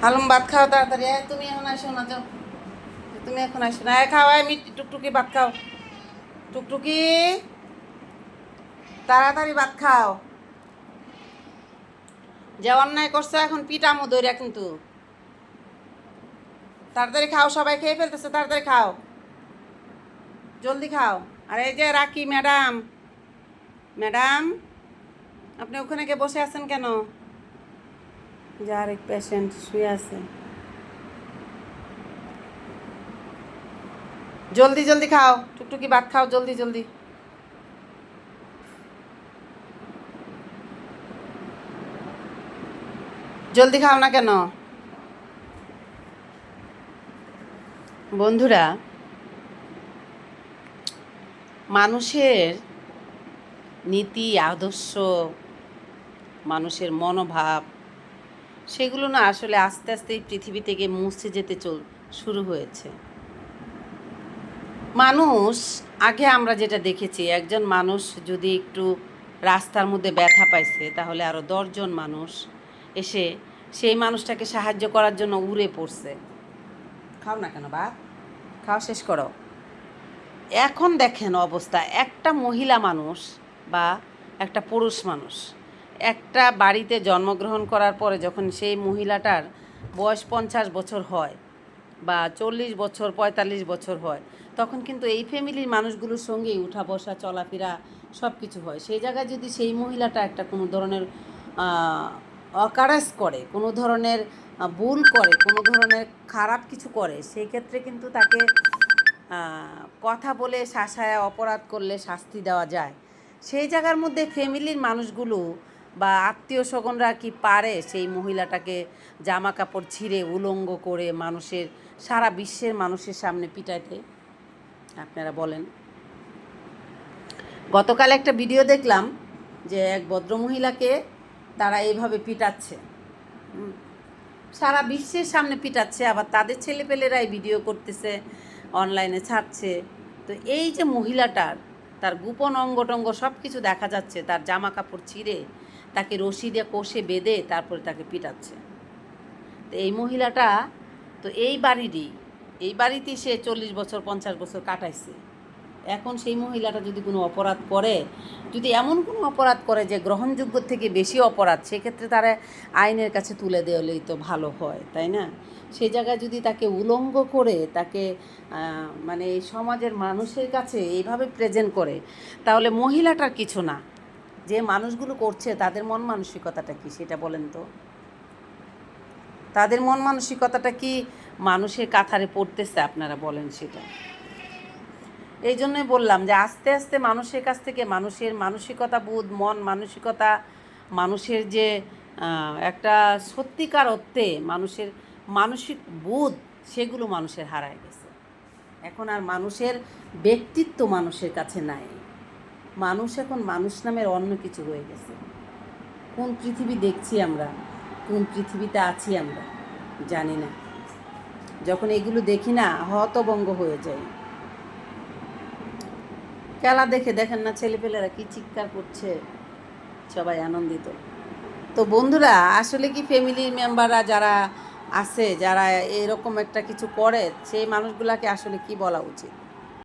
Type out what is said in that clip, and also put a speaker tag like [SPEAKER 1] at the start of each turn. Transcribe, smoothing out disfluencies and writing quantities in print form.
[SPEAKER 1] হালুম ভাত খাও তাড়াতাড়ি। তুমি এখন আসো না, যাও। তুমি এখন আসো না, খাও। আমি টুকটুকি ভাত খাও। টুকটুকি, তাড়াতাড়ি ভাত খাও। যে অন্যায় করছে এখন পিটামো দইরা কিন্তু। তাড়াতাড়ি খাও, সবাই খেয়ে ফেলতেছে, তাড়াতাড়ি খাও, জলদি খাও। আর এই যে রাখি ম্যাডাম, ম্যাডাম আপনি ওখানে গিয়ে বসে আছেন কেন? যার এক পেশেন্ট শুয়ে আছে। জলদি জলদি খাও, টুকটুকি ভাত খাও, জলদি জলদি। জলদি খাও না কেন? বন্ধুরা, মানুষের নীতি আদর্শ, মানুষের মনোভাব, সেগুলো না আসলে আস্তে আস্তে এই পৃথিবী থেকে মুছে যেতে শুরু হয়েছে। মানুষ, আগে আমরা যেটা দেখেছি, একজন মানুষ যদি একটু রাস্তার মধ্যে ব্যথা পাইছে তাহলে আরও 10জন মানুষ এসে সেই মানুষটাকে সাহায্য করার জন্য উড়ে পড়ছে। খাও না কেন ভাত, খাওয়া শেষ করো। এখন দেখেন অবস্থা, একটা মহিলা মানুষ বা একটা পুরুষ মানুষ একটা বাড়িতে জন্মগ্রহণ করার পরে যখন সেই মহিলাটার বয়স 50 বছর হয় বা 40 বছর 45 বছর হয়, তখন কিন্তু এই ফ্যামিলির মানুষগুলোর সঙ্গেই উঠা বসা চলাফেরা সব কিছু হয়। সেই জায়গায় যদি সেই মহিলাটা একটা কোনো ধরনের অকারেজ করে, কোনো ধরনের ভুল করে, কোনো ধরনের খারাপ কিছু করে, সেই ক্ষেত্রে কিন্তু তাকে কথা বলে শাসায় অপরাধ করলে শাস্তি দেওয়া যায়। সেই জায়গার মধ্যে ফ্যামিলির মানুষগুলো বা আত্মীয় স্বজনরা কি পারে সেই মহিলাটাকে জামা কাপড় ছিঁড়ে উলঙ্গ করে মানুষের, সারা বিশ্বের মানুষের সামনে পিটাইতে? আপনারা বলেন। গতকাল একটা ভিডিও দেখলাম যে এক ভদ্রমহিলাকে তারা এইভাবে পিটাচ্ছে, সারা বিশ্বের সামনে পিটাচ্ছে, আবার তাদের ছেলেপেলেরাই ভিডিও করতেছে, অনলাইনে ছাড়ছে। তো এই যে মহিলাটার, তার গোপন অঙ্গটঙ্গ সব কিছু দেখা যাচ্ছে, তার জামা কাপড় ছিঁড়ে তাকে রশি দিয়ে কষে বেঁধে তারপরে তাকে পিটাচ্ছে। তো এই মহিলাটা তো এই বাড়িতেই সে 40 বছর 50 বছর কাটাইছে। এখন সেই মহিলাটা যদি কোনো অপরাধ করে, যদি এমন কোনো অপরাধ করে যে গ্রহণযোগ্য থেকে বেশি অপরাধ, সেক্ষেত্রে তারা আইনের কাছে তুলে দেওয়ালেই তো ভালো হয়, তাই না? সেই জায়গায় যদি তাকে উলঙ্গ করে তাকে মানে এই সমাজের মানুষের কাছে এইভাবে প্রেজেন্ট করে, তাহলে মহিলাটার কিছু না, যে মানুষগুলো করছে তাদের মন মানসিকতাটা কি সেটা বলেন তো। তাদের মন মানসিকতাটা কি মানুষের কাতারে পড়তেছে? আপনারা বলেন সেটা। এই জন্যই বললাম যে আস্তে আস্তে মানুষের কাছ থেকে মানুষের মানসিকতা বোধ, মন মানসিকতা, মানুষের যে একটা সত্যিকার অর্থে মানুষের মানসিক বোধ, সেগুলো মানুষের হারায় গেছে। এখন আর মানুষের ব্যক্তিত্ব মানুষের কাছে নাই। মানুষ এখন মানুষ নামের অন্য কিছু হয়ে গেছে। কোন পৃথিবী দেখছি আমরা, কোন পৃথিবীতে আছি আমরা জানি না। যখন এগুলো দেখি না, হতভম্ব হয়ে যাই। খেলা দেখেন না ছেলেপেলেরা কি চিৎকার করছে, সবাই আনন্দিত। তো বন্ধুরা, আসলে কি ফ্যামিলির মেম্বাররা যারা আছে, যারা এরকম একটা কিছু করে, সেই মানুষগুলাকে আসলে কি বলা উচিত?